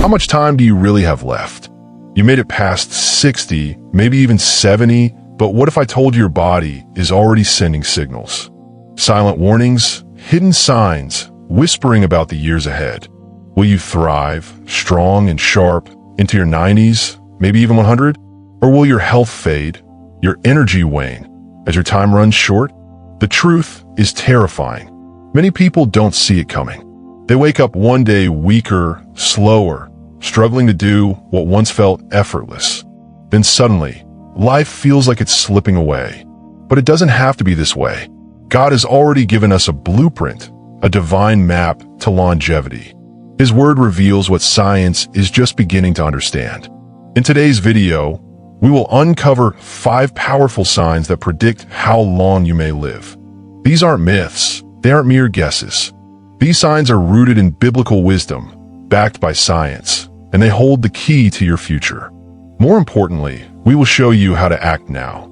How much time do you really have left? You made it past 60, maybe even 70, but what if I told you your body is already sending signals? Silent warnings, hidden signs, whispering about the years ahead. Will you thrive, strong and sharp, into your 90s, maybe even 100? Or will your health fade, your energy wane, as your time runs short? The truth is terrifying. Many people don't see it coming. They wake up one day weaker, slower, struggling to do what once felt effortless. Then suddenly, life feels like it's slipping away. But it doesn't have to be this way. God has already given us a blueprint, a divine map to longevity. His word reveals what science is just beginning to understand. In today's video, we will uncover 5 powerful signs that predict how long you may live. These aren't myths. They aren't mere guesses. These signs are rooted in biblical wisdom, backed by science, and they hold the key to your future. More importantly, we will show you how to act now,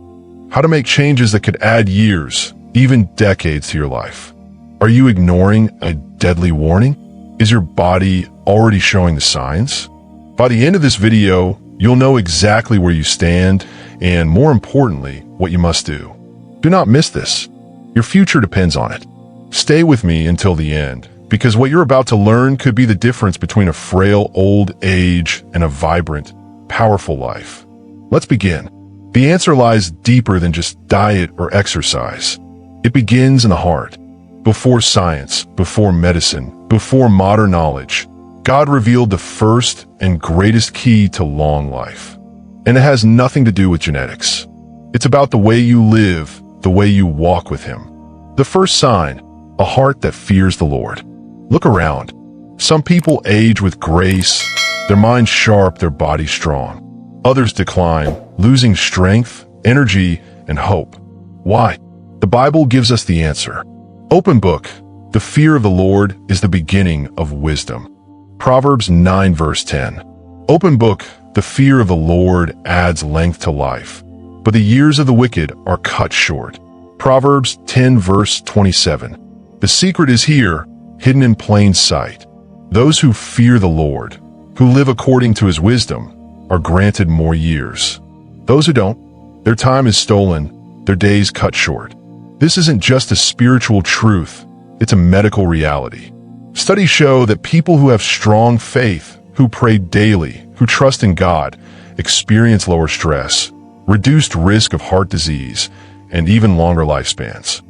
how to make changes that could add years, even decades to your life. Are you ignoring a deadly warning? Is your body already showing the signs? By the end of this video, you'll know exactly where you stand and, more importantly, what you must do. Do not miss this. Your future depends on it. Stay with me until the end, because what you're about to learn could be the difference between a frail old age and a vibrant, powerful life. Let's begin. The answer lies deeper than just diet or exercise. It begins in the heart. Before science, before medicine, before modern knowledge, God revealed the first and greatest key to long life. And it has nothing to do with genetics. It's about the way you live, the way you walk with Him. The first sign, a heart that fears the Lord. Look around. Some people age with grace, their minds sharp, their bodies strong. Others decline, losing strength, energy, and hope. Why? The Bible gives us the answer. Open book. The fear of the Lord is the beginning of wisdom. Proverbs 9 verse 10. Open book. The fear of the Lord adds length to life, but the years of the wicked are cut short. Proverbs 10 verse 27. The secret is here, hidden in plain sight. Those who fear the Lord, who live according to His wisdom, are granted more years. Those who don't, their time is stolen, their days cut short. This isn't just a spiritual truth, it's a medical reality. Studies show that people who have strong faith, who pray daily, who trust in God, experience lower stress, reduced risk of heart disease, and even longer lifespans.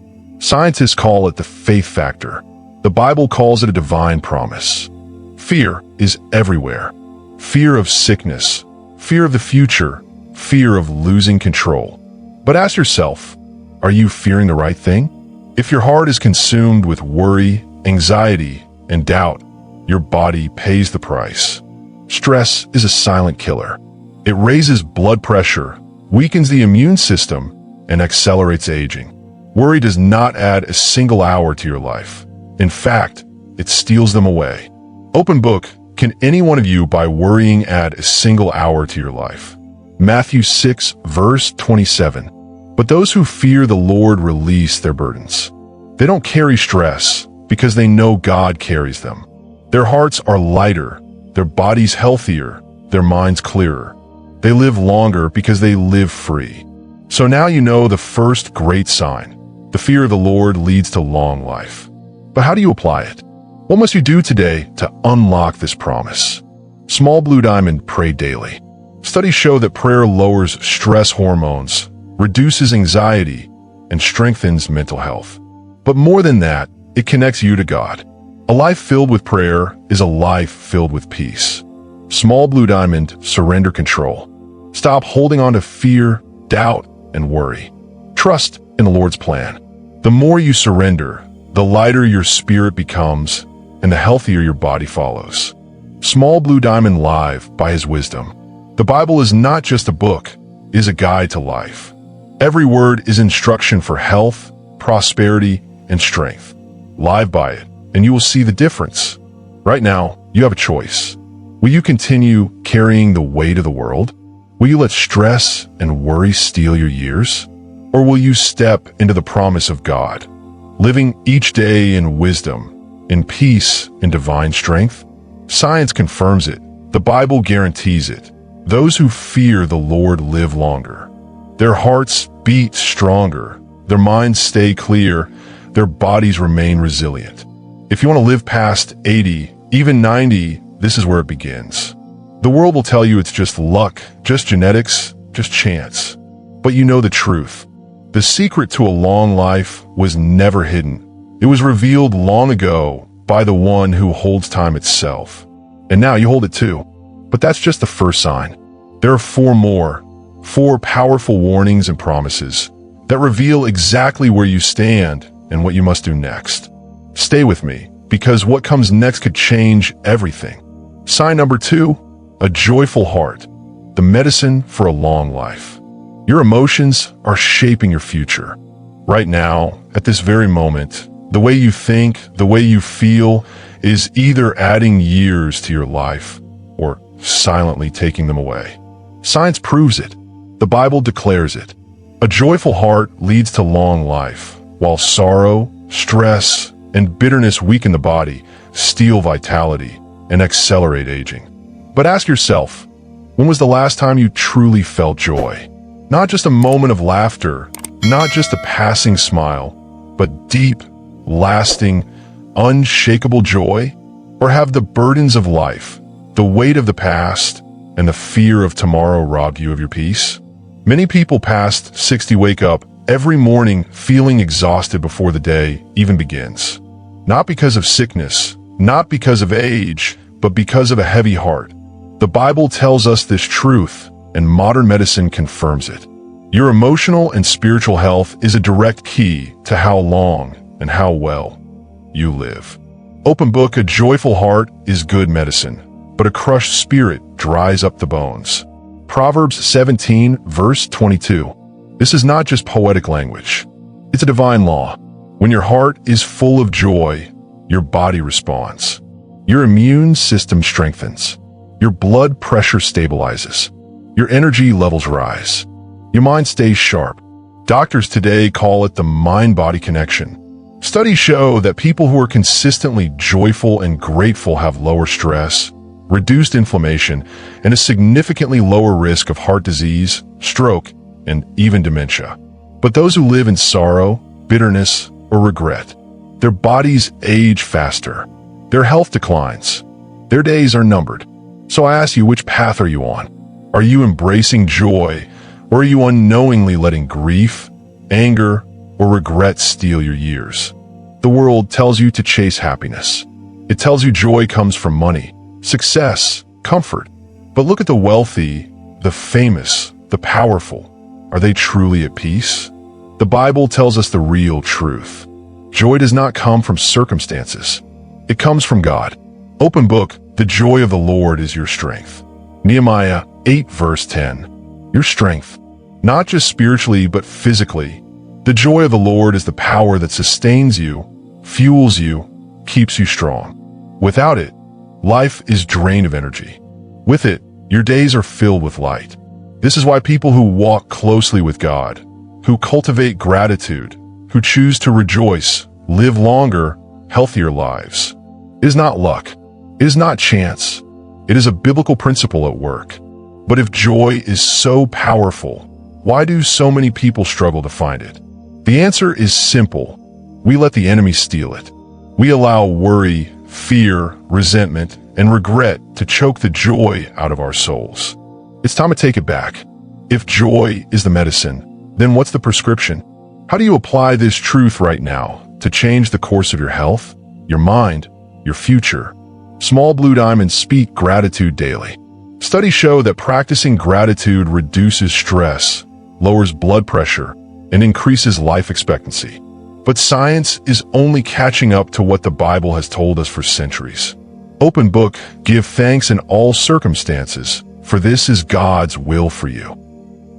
Scientists call it the faith factor. The Bible calls it a divine promise. Fear is everywhere. Fear of sickness, fear of the future, fear of losing control. But ask yourself, are you fearing the right thing? If your heart is consumed with worry, anxiety, and doubt, your body pays the price. Stress is a silent killer. It raises blood pressure, weakens the immune system, and accelerates aging. Worry does not add a single hour to your life. In fact, it steals them away. Open book. Can any one of you by worrying add a single hour to your life? Matthew 6 verse 27. But those who fear the Lord release their burdens. They don't carry stress because they know God carries them. Their hearts are lighter, their bodies healthier, their minds clearer. They live longer because they live free. So now you know the first great sign. The fear of the Lord leads to long life. But how do you apply it? What must you do today to unlock this promise? Small Blue Diamond, pray daily. Studies show that prayer lowers stress hormones, reduces anxiety, and strengthens mental health. But more than that, it connects you to God. A life filled with prayer is a life filled with peace. Small Blue Diamond, surrender control. Stop holding on to fear, doubt, and worry. Trust in the Lord's plan. The more you surrender, the lighter your spirit becomes, and the healthier your body follows. Small Blue Diamond Live by His wisdom. The Bible is not just a book, it is a guide to life. Every word is instruction for health, prosperity, and strength. Live by it, and you will see the difference. Right now, you have a choice. Will you continue carrying the weight of the world? Will you let stress and worry steal your years? Or will you step into the promise of God, living each day in wisdom, in peace, in divine strength? Science confirms it. The Bible guarantees it. Those who fear the Lord live longer. Their hearts beat stronger. Their minds stay clear. Their bodies remain resilient. If you want to live past 80, even 90, this is where it begins. The world will tell you it's just luck, just genetics, just chance. But you know the truth. The secret to a long life was never hidden. It was revealed long ago by the one who holds time itself. And now you hold it too. But that's just the first sign. There are four more, four powerful warnings and promises that reveal exactly where you stand and what you must do next. Stay with me, because what comes next could change everything. Sign number 2, a joyful heart, the medicine for a long life. Your emotions are shaping your future. Right now, at this very moment, the way you think, the way you feel, is either adding years to your life or silently taking them away. Science proves it. The Bible declares it. A joyful heart leads to long life, while sorrow, stress, and bitterness weaken the body, steal vitality, and accelerate aging. But ask yourself, when was the last time you truly felt joy? Not just a moment of laughter, not just a passing smile, but deep, lasting, unshakable joy? Or have the burdens of life, the weight of the past, and the fear of tomorrow robbed you of your peace? Many people past 60 wake up every morning feeling exhausted before the day even begins. Not because of sickness, not because of age, but because of a heavy heart. The Bible tells us this truth, and modern medicine confirms it. Your emotional and spiritual health is a direct key to how long and how well you live. Open book, a joyful heart is good medicine, but a crushed spirit dries up the bones. Proverbs 17, verse 22. This is not just poetic language. It's a divine law. When your heart is full of joy, your body responds. Your immune system strengthens. Your blood pressure stabilizes. Your energy levels rise. Your mind stays sharp. Doctors today call it the mind-body connection. Studies show that people who are consistently joyful and grateful have lower stress, reduced inflammation, and a significantly lower risk of heart disease, stroke, and even dementia. But those who live in sorrow, bitterness, or regret, their bodies age faster. Their health declines. Their days are numbered. So I ask you, which path are you on? Are you embracing joy, or are you unknowingly letting grief, anger, or regret steal your years? The world tells you to chase happiness. It tells you joy comes from money, success, comfort. But look at the wealthy, the famous, the powerful. Are they truly at peace? The Bible tells us the real truth. Joy does not come from circumstances. It comes from God. Open book, the joy of the Lord is your strength. Nehemiah 8, verse 10. Your strength, not just spiritually, but physically. The joy of the Lord is the power that sustains you, fuels you, keeps you strong. Without it, life is drained of energy. With it, your days are filled with light. This is why people who walk closely with God, who cultivate gratitude, who choose to rejoice, live longer, healthier lives. It is not luck. It is not chance. It is a biblical principle at work. But if joy is so powerful, why do so many people struggle to find it? The answer is simple. We let the enemy steal it. We allow worry, fear, resentment, and regret to choke the joy out of our souls. It's time to take it back. If joy is the medicine, then what's the prescription? How do you apply this truth right now to change the course of your health, your mind, your future? Small Blue Diamonds speak gratitude daily. Studies show that practicing gratitude reduces stress, lowers blood pressure, and increases life expectancy. But science is only catching up to what the Bible has told us for centuries. Open book, give thanks in all circumstances, for this is God's will for you.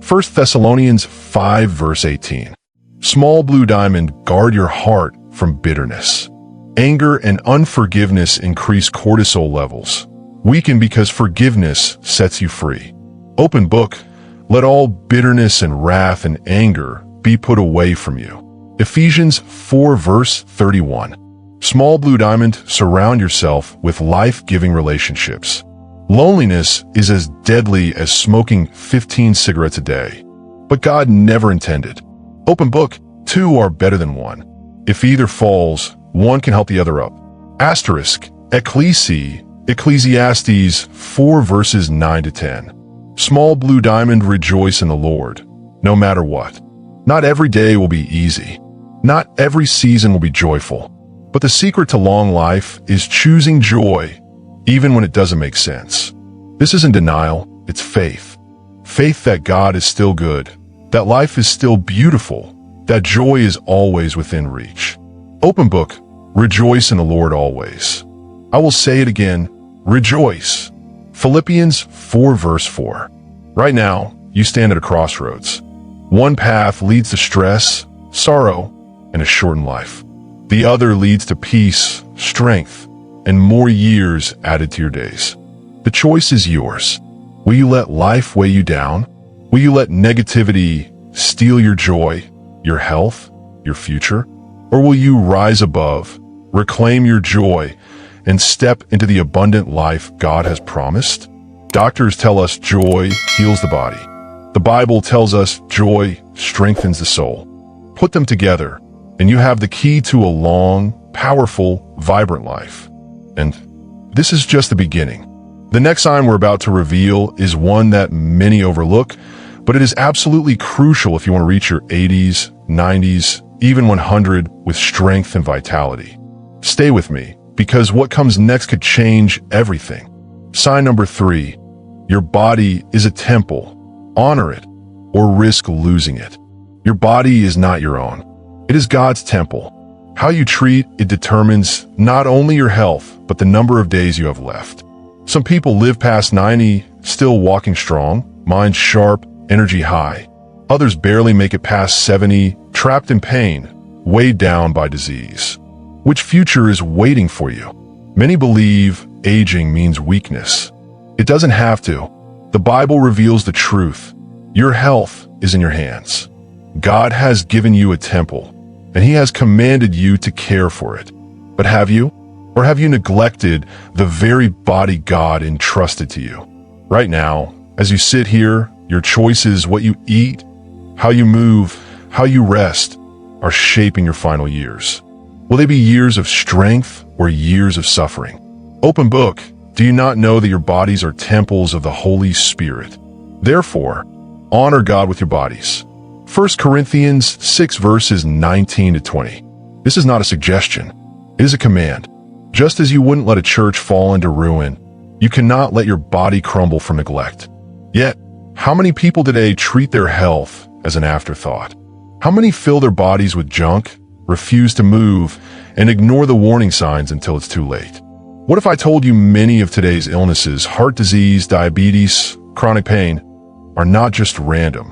1 Thessalonians 5, verse 18. Small Blue Diamond, guard your heart from bitterness. Anger and unforgiveness increase cortisol levels. Weaken because forgiveness sets you free. Open book, let all bitterness and wrath and anger be put away from you. Ephesians 4, verse 31. Small Blue Diamond, surround yourself with life-giving relationships. Loneliness is as deadly as smoking 15 cigarettes a day. But God never intended. Open book, two are better than one. If either falls, one can help the other up. Asterisk, Ecclesiastes 4 verses 9 to 10. Small blue diamond, rejoice in the Lord, no matter what. Not every day will be easy. Not every season will be joyful. But the secret to long life is choosing joy, even when it doesn't make sense. This isn't denial, it's faith. Faith that God is still good, that life is still beautiful, that joy is always within reach. Open book, rejoice in the Lord always. I will say it again, rejoice. Philippians 4 verse 4. Right now, you stand at a crossroads. One path leads to stress, sorrow, and a shortened life. The other leads to peace, strength, and more years added to your days. The choice is yours. Will you let life weigh you down? Will you let negativity steal your joy, your health, your future? Or will you rise above, reclaim your joy, and step into the abundant life God has promised? Doctors tell us joy heals the body. The Bible tells us joy strengthens the soul. Put them together, and you have the key to a long, powerful, vibrant life. And this is just the beginning. The next sign we're about to reveal is one that many overlook, but it is absolutely crucial if you want to reach your 80s, 90s, even 100 with strength and vitality. Stay with me, because what comes next could change everything. Sign number 3, your body is a temple. Honor it, or risk losing it. Your body is not your own. It is God's temple. How you treat it determines not only your health, but the number of days you have left. Some people live past 90, still walking strong, mind sharp, energy high. Others barely make it past 70, trapped in pain, weighed down by disease. Which future is waiting for you? Many believe aging means weakness. It doesn't have to. The Bible reveals the truth. Your health is in your hands. God has given you a temple, and He has commanded you to care for it. But have you? Or have you neglected the very body God entrusted to you? Right now, as you sit here, your choices, what you eat, how you move, how you rest, are shaping your final years. Will they be years of strength or years of suffering? Open book, do you not know that your bodies are temples of the Holy Spirit? Therefore, honor God with your bodies. 1 Corinthians 6 verses 19 to 20. This is not a suggestion. It is a command. Just as you wouldn't let a church fall into ruin, you cannot let your body crumble from neglect. Yet, how many people today treat their health as an afterthought? How many fill their bodies with junk, refuse to move, and ignore the warning signs until it's too late? What if I told you many of today's illnesses, heart disease, diabetes, chronic pain, are not just random?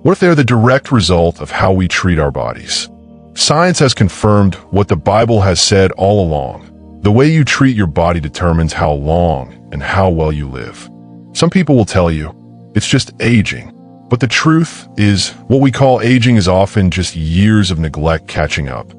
What if they're the direct result of how we treat our bodies? Science has confirmed what the Bible has said all along. The way you treat your body determines how long and how well you live. Some people will tell you, it's just aging. But the truth is, what we call aging is often just years of neglect catching up.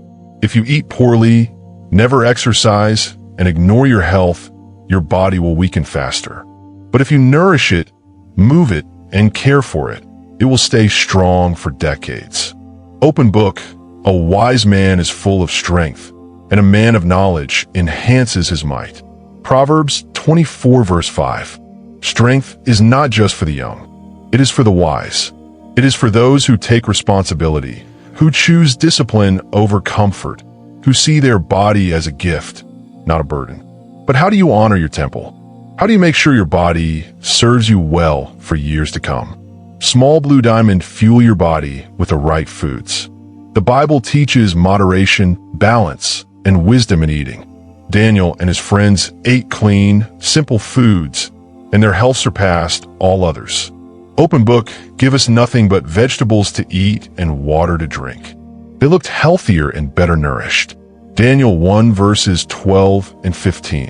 If you eat poorly, never exercise, and ignore your health, your body will weaken faster. But if you nourish it, move it, and care for it, it will stay strong for decades. Open book, a wise man is full of strength, and a man of knowledge enhances his might. Proverbs 24 verse 5. Strength is not just for the young. It is for the wise. It is for those who take responsibility, who choose discipline over comfort, who see their body as a gift, not a burden. But how do you honor your temple? How do you make sure your body serves you well for years to come? Small blue diamond, fuel your body with the right foods. The Bible teaches moderation, balance, and wisdom in eating. Daniel and his friends ate clean, simple foods, and their health surpassed all others. Open book, give us nothing but vegetables to eat and water to drink. They looked healthier and better nourished. Daniel 1 verses 12 and 15.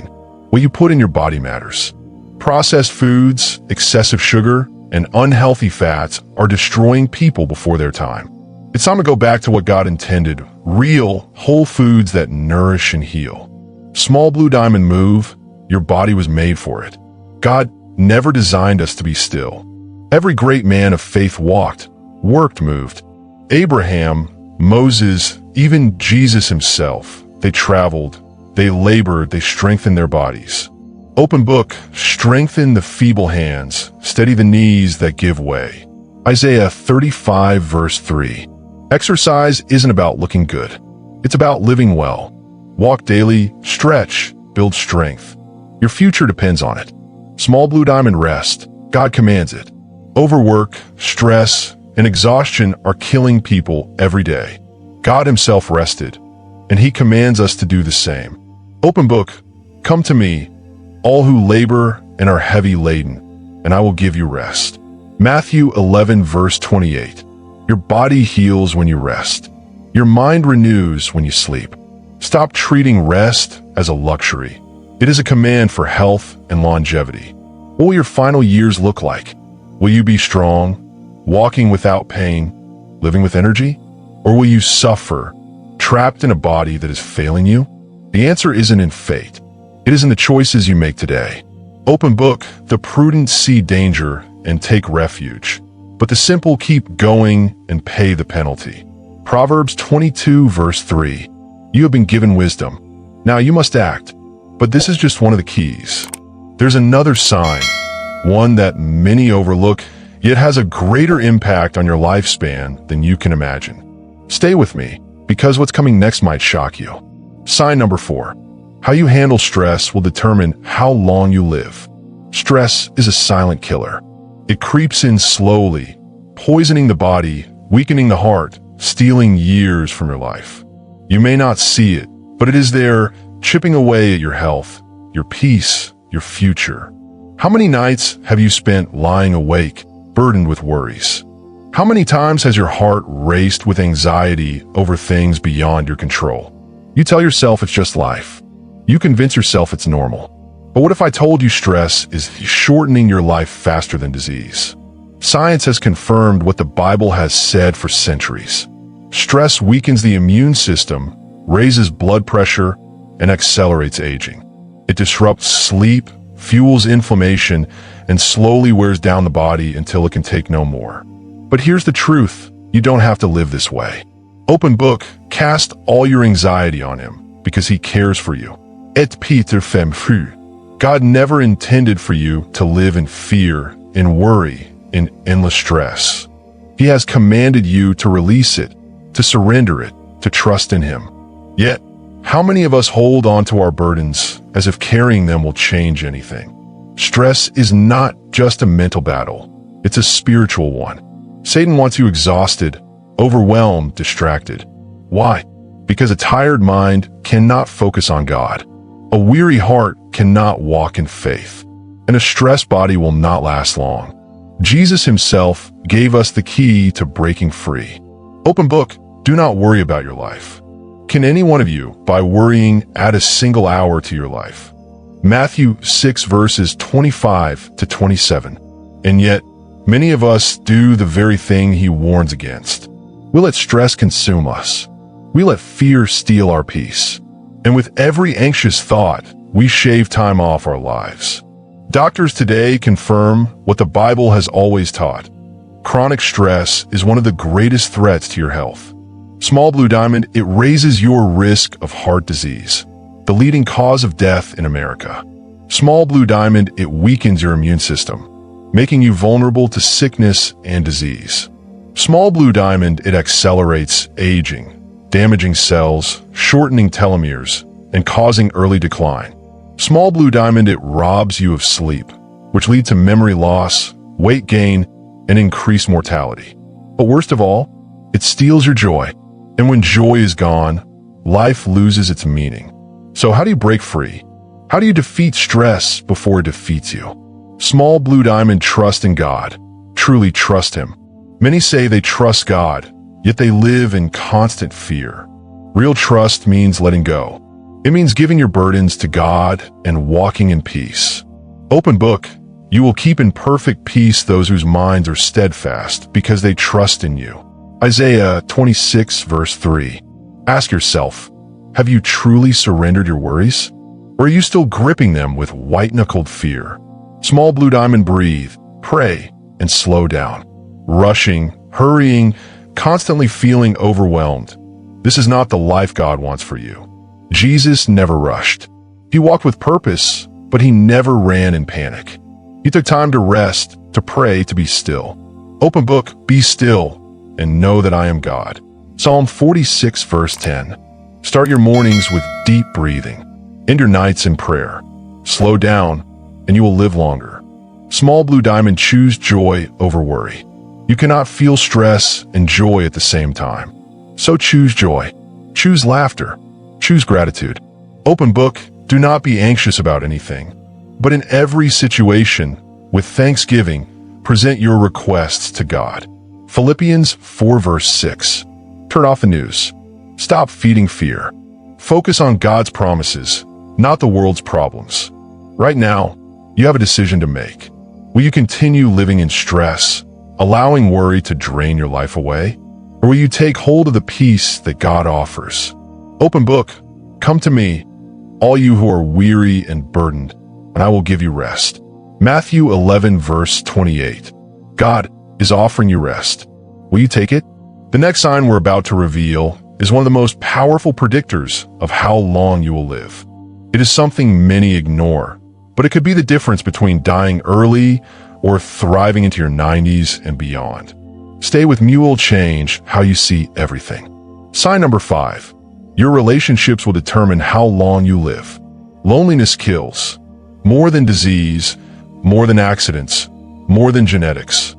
What you put in your body matters. Processed foods, excessive sugar, and unhealthy fats are destroying people before their time. It's time to go back to what God intended, real, whole foods that nourish and heal. Small blue diamond, move. Your body was made for it. God never designed us to be still. Every great man of faith walked, worked, moved. Abraham, Moses, even Jesus himself. They traveled, they labored, they strengthened their bodies. Open book, strengthen the feeble hands, steady the knees that give way. Isaiah 35 verse 3. Exercise isn't about looking good. It's about living well. Walk daily, stretch, build strength. Your future depends on it. Small blue diamond rest. God commands it. Overwork, stress, and exhaustion are killing people every day. God himself rested, and he commands us to do the same. Open book, come to me, all who labor and are heavy laden, and I will give you rest. Matthew 11 verse 28. Your body heals when you rest. Your mind renews when you sleep. Stop treating rest as a luxury. It is a command for health and longevity. What will your final years look like? Will you be strong, walking without pain, living with energy? Or will you suffer, trapped in a body that is failing you? The answer isn't in fate. It is in the choices you make today. Open book, the prudent see danger and take refuge, but the simple keep going and pay the penalty. Proverbs 22 verse 3. You have been given wisdom. Now you must act. But this is just one of the keys. There's another sign, one that many overlook, yet has a greater impact on your lifespan than you can imagine. Stay with me, because what's coming next might shock you. Sign number 4. How you handle stress will determine how long you live. Stress is a silent killer. It creeps in slowly, poisoning the body, weakening the heart, stealing years from your life. You may not see it, but it is there, chipping away at your health, your peace, your future. How many nights have you spent lying awake, burdened with worries? How many times has your heart raced with anxiety over things beyond your control? You tell yourself it's just life. You convince yourself it's normal. But what if I told you stress is shortening your life faster than disease? Science has confirmed what the Bible has said for centuries. Stress weakens the immune system, raises blood pressure, and accelerates aging. It disrupts sleep, fuels inflammation, and slowly wears down the body until it can take no more. But here's the truth, you don't have to live this way. Open book, cast all your anxiety on him, because he cares for you. Et Peter fem fru. God never intended for you to live in fear, in worry, in endless stress. He has commanded you to release it, to surrender it, to trust in him. Yet, how many of us hold on to our burdens as if carrying them will change anything? Stress is not just a mental battle, it's a spiritual one. Satan wants you exhausted, overwhelmed, distracted. Why? Because a tired mind cannot focus on God. A weary heart cannot walk in faith. And a stressed body will not last long. Jesus himself gave us the key to breaking free. Open book, do not worry about your life. Can any one of you, by worrying, add a single hour to your life? Matthew 6 verses 25 to 27. And yet, many of us do the very thing he warns against. We let stress consume us. We let fear steal our peace. And with every anxious thought, we shave time off our lives. Doctors today confirm what the Bible has always taught. Chronic stress is one of the greatest threats to your health. Small blue diamond, it raises your risk of heart disease, the leading cause of death in America. Small blue diamond, it weakens your immune system, making you vulnerable to sickness and disease. Small blue diamond, it accelerates aging, damaging cells, shortening telomeres, and causing early decline. Small blue diamond, it robs you of sleep, which leads to memory loss, weight gain, and increased mortality. But worst of all, it steals your joy. And when joy is gone, life loses its meaning. So how do you break free? How do you defeat stress before it defeats you? Small blue diamond, trust in God. Truly trust him. Many say they trust God, yet they live in constant fear. Real trust means letting go. It means giving your burdens to God and walking in peace. Open book, you will keep in perfect peace those whose minds are steadfast because they trust in you. Isaiah 26 verse 3. Ask yourself, have you truly surrendered your worries? Or are you still gripping them with white-knuckled fear? Small blue diamond, breathe, pray, and slow down. Rushing, hurrying, constantly feeling overwhelmed. This is not the life God wants for you. Jesus never rushed. He walked with purpose, but he never ran in panic. He took time to rest, to pray, to be still. Open book, be still, and know that I am God. Psalm 46 verse 10. Start your mornings with deep breathing. End your nights in prayer. Slow down, and you will live longer. Small blue diamond, choose joy over worry. You cannot feel stress and joy at the same time. So choose joy. Choose laughter. Choose gratitude. Open book, do not be anxious about anything, but in every situation, with thanksgiving, present your requests to God. Philippians 4 verse 6. Turn off the news. Stop feeding fear. Focus on God's promises, not the world's problems. Right now, you have a decision to make. Will you continue living in stress, allowing worry to drain your life away? Or will you take hold of the peace that God offers? Open book, come to me, all you who are weary and burdened, and I will give you rest. Matthew 11 verse 28. God is offering you rest. Will you take it? The next sign we're about to reveal is one of the most powerful predictors of how long you will live. It is something many ignore, but it could be the difference between dying early or thriving into your 90s and beyond. Stay with me will change how you see everything. Sign number 5. Your relationships will determine how long you live. Loneliness kills. More than disease, more than accidents, more than genetics.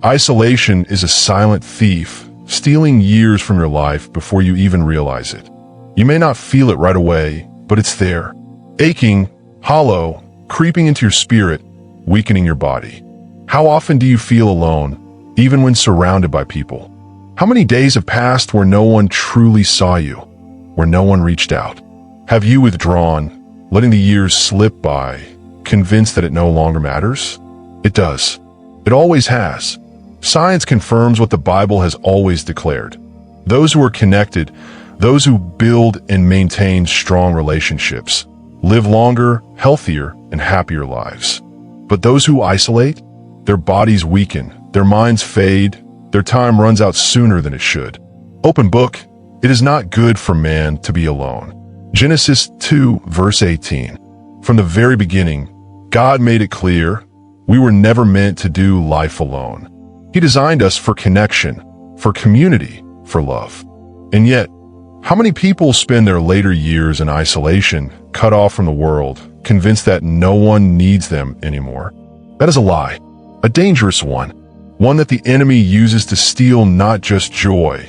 Isolation is a silent thief, stealing years from your life before you even realize it. You may not feel it right away, but it's there. Aching, hollow, creeping into your spirit, weakening your body. How often do you feel alone, even when surrounded by people? How many days have passed where no one truly saw you, where no one reached out? Have you withdrawn, letting the years slip by, convinced that it no longer matters? It does. It always has. Science confirms what the Bible has always declared. Those who are connected, those who build and maintain strong relationships, live longer, healthier, and happier lives. But those who isolate, their bodies weaken, their minds fade, their time runs out sooner than it should. Open book, it is not good for man to be alone. Genesis 2 verse 18. From the very beginning, God made it clear we were never meant to do life alone. He designed us for connection, for community, for love. And yet, how many people spend their later years in isolation, cut off from the world, convinced that no one needs them anymore? That is a lie, a dangerous one that the enemy uses to steal not just joy,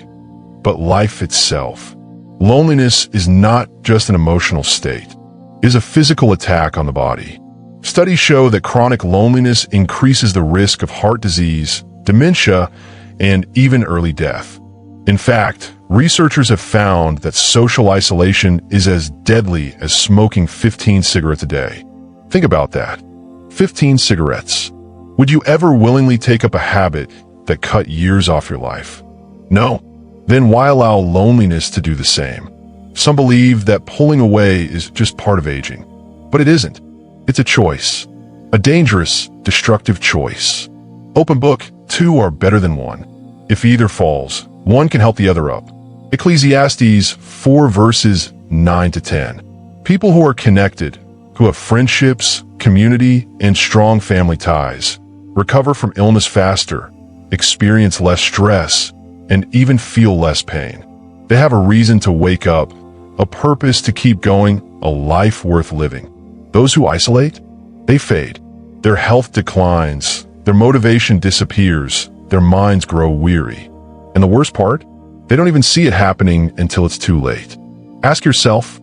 but life itself. Loneliness is not just an emotional state. It is a physical attack on the body. Studies show that chronic loneliness increases the risk of heart disease, dementia, and even early death. In fact, researchers have found that social isolation is as deadly as smoking 15 cigarettes a day. Think about that. 15 cigarettes. Would you ever willingly take up a habit that cut years off your life? No. Then why allow loneliness to do the same? Some believe that pulling away is just part of aging, but it isn't. It's a choice, a dangerous, destructive choice. Open book, two are better than one. If either falls, one can help the other up. Ecclesiastes 4 verses 9 to 10. People who are connected, who have friendships, community, and strong family ties, recover from illness faster, experience less stress, and even feel less pain. They have a reason to wake up, a purpose to keep going, a life worth living. Those who isolate, they fade. Their health declines, their motivation disappears, their minds grow weary. And the worst part? They don't even see it happening until it's too late. Ask yourself,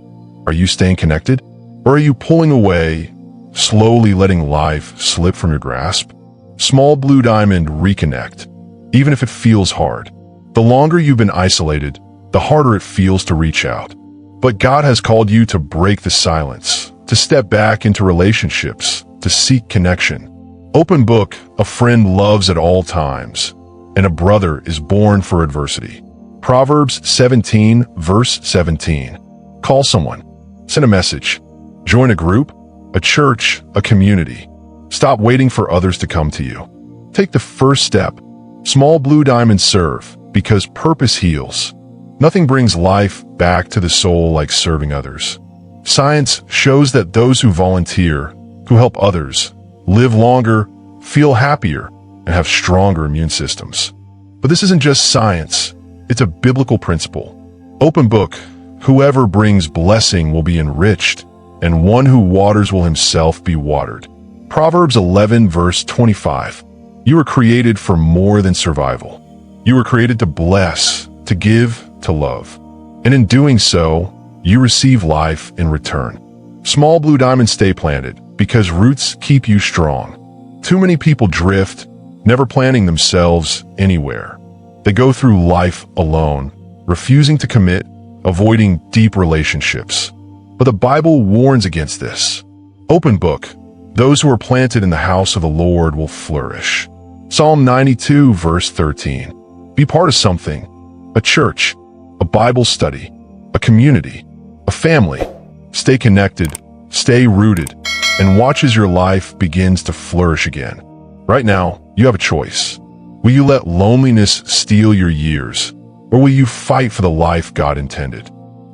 are you staying connected? Or are you pulling away, slowly letting life slip from your grasp? Small blue diamond, reconnect. Even if it feels hard. The longer you've been isolated, the harder it feels to reach out. But God has called you to break the silence, to step back into relationships, to seek connection. Open book, a friend loves at all times, and a brother is born for adversity. Proverbs 17 verse 17. Call someone, send a message, join a group, a church, a community. Stop waiting for others to come to you. Take the first step. Small blue diamonds serve because purpose heals. Nothing brings life back to the soul like serving others. Science shows that those who volunteer, who help others, live longer, feel happier, and have stronger immune systems. But this isn't just science, it's a biblical principle. Open book, whoever brings blessing will be enriched, and one who waters will himself be watered. Proverbs 11 verse 25. You were created for more than survival. You were created to bless, to give, to love. And in doing so, you receive life in return. Small blue diamonds stay planted because roots keep you strong. Too many people drift, never planting themselves anywhere. They go through life alone, refusing to commit, avoiding deep relationships. But the Bible warns against this. Open book, those who are planted in the house of the Lord will flourish. Psalm 92 verse 13. Be part of something, a church, a Bible study, a community, a family. Stay connected, stay rooted, and watch as your life begins to flourish again. Right now, you have a choice. Will you let loneliness steal your years, or will you fight for the life God intended?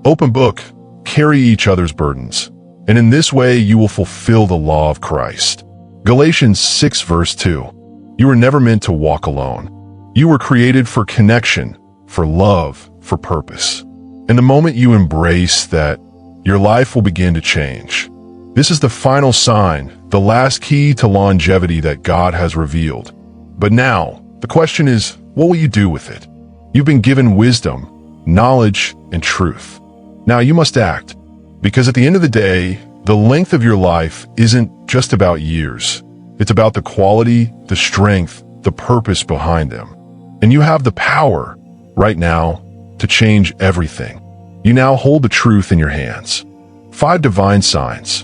Open book, carry each other's burdens, and in this way you will fulfill the law of Christ. Galatians 6 verse 2. You were never meant to walk alone. You were created for connection, for love, for purpose. And the moment you embrace that, your life will begin to change. This is the final sign, the last key to longevity that God has revealed. But now, the question is, what will you do with it? You've been given wisdom, knowledge, and truth. Now you must act, because at the end of the day, the length of your life isn't just about years. It's about the quality, the strength, the purpose behind them. And you have the power, right now, to change everything. You now hold the truth in your hands. 5 divine signs,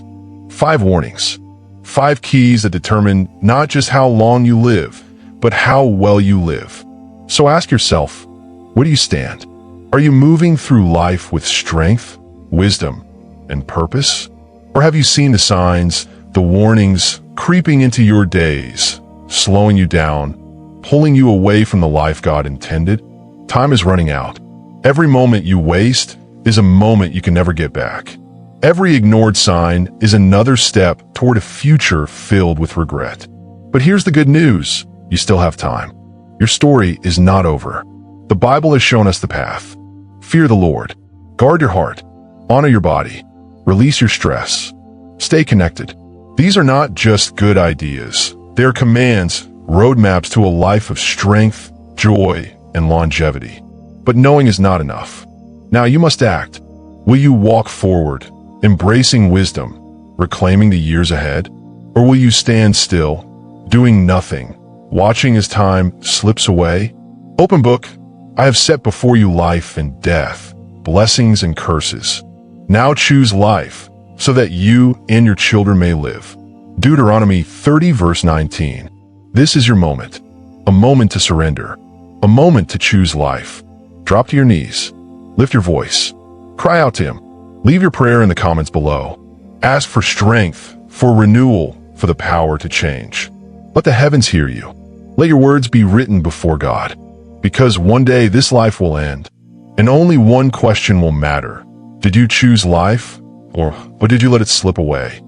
5 warnings, 5 keys that determine not just how long you live, but how well you live. So ask yourself, where do you stand? Are you moving through life with strength, wisdom, and purpose? Or have you seen the signs, the warnings creeping into your days, slowing you down, pulling you away from the life God intended? Time is running out. Every moment you waste is a moment you can never get back. Every ignored sign is another step toward a future filled with regret. But here's the good news. You still have time. Your story is not over. The Bible has shown us the path. Fear the Lord. Guard your heart. Honor your body. Release your stress. Stay connected. These are not just good ideas. They are commands, roadmaps to a life of strength, joy, and longevity. But knowing is not enough. Now you must act. Will you walk forward, embracing wisdom, reclaiming the years ahead? Or will you stand still, doing nothing, watching as time slips away? Open book, I have set before you life and death, blessings and curses. Now choose life, so that you and your children may live. Deuteronomy 30 verse 19. This is your moment. A moment to surrender. A moment to choose life. Drop to your knees. Lift your voice. Cry out to Him. Leave your prayer in the comments below. Ask for strength, for renewal, for the power to change. Let the heavens hear you. Let your words be written before God. Because one day this life will end, and only one question will matter. Did you choose life, or did you let it slip away?